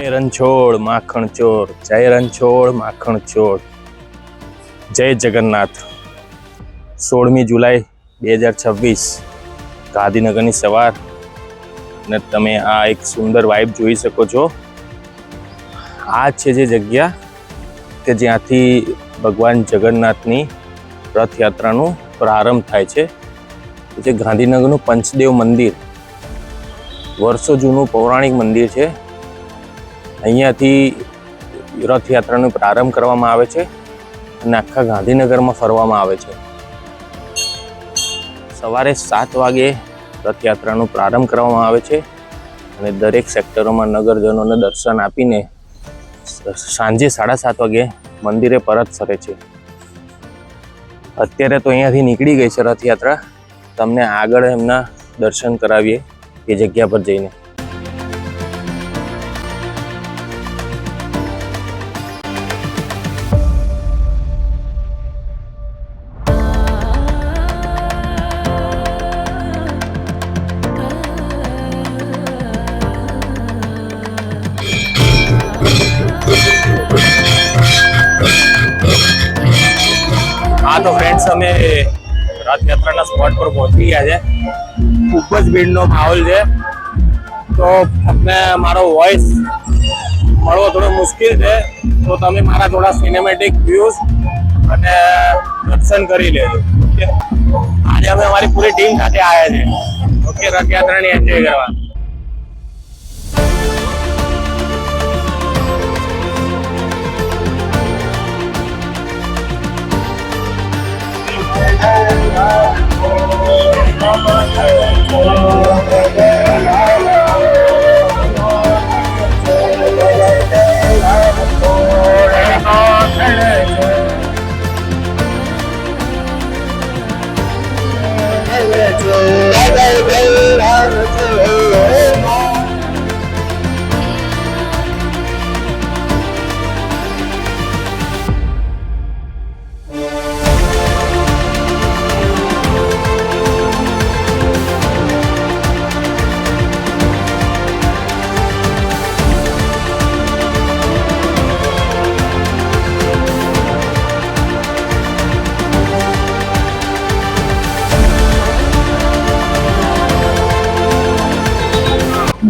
જય રણછોડ માખણ ચોર, જય રણછોડ માખણ ચોર, જય જગન્નાથ। 16મી જુલાઈ 2026 ગાંધીનગરની સવાર ને તમે આ એક સુંદર વાઇબ જોઈ શકો છો। આ છે જે જગ્યા કે જ્યાંથી ભગવાન જગન્નાથની રથયાત્રાનો પ્રારંભ થાય છે। જે ગાંધીનગરનું પંચદેવ મંદિર વર્ષો જૂનું પૌરાણિક મંદિર છે। અહીંયાથી રથયાત્રાનો પ્રારંભ કરવામાં આવે છે અને આખા ગાંધીનગરમાં ફરવામાં આવે છે। સવારે 7 વાગે રથયાત્રાનો પ્રારંભ કરવામાં આવે છે અને દરેક સેક્ટરોમાં નગરજનોને દર્શન આપીને સાંજે 7:30 વાગે મંદિરે પરત ફરે છે। અત્યારે તો અહીંયાથી નીકળી ગઈ છે રથયાત્રા। તમને આગળ એમના દર્શન કરાવીએ એ જગ્યા પર જઈને। हाँ तो फ्रेंड्स અમે રથયાત્રાના સ્પોટ પર પહોંચી ગયા છે। ખૂબ જ ભીડનો માહોલ છે તો તમને મારો વોઇસ મળવો થોડો મુશ્કેલ છે તો તમે મારા થોડા સિનેમેટિક વ્યૂઝ અને દર્શન કરી લેજો। ઓકે, આજે અમે અમારી પૂરી ટીમ સાથે આવ્યા છે ઓકે રથયાત્રાની એન્જોય કરવા।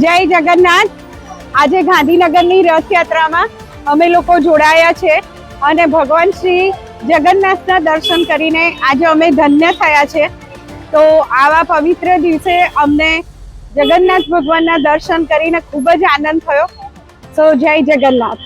જય જગન્નાથ। આજે ગાંધીનગરની રથયાત્રામાં અમે લોકો જોડાયા છે અને ભગવાન શ્રી જગન્નાથના દર્શન કરીને આજે અમે ધન્ય થયા છે। તો આવા પવિત્ર દિવસે અમને જગન્નાથ ભગવાનના દર્શન કરીને ખૂબ જ આનંદ થયો। સો જય જગન્નાથ।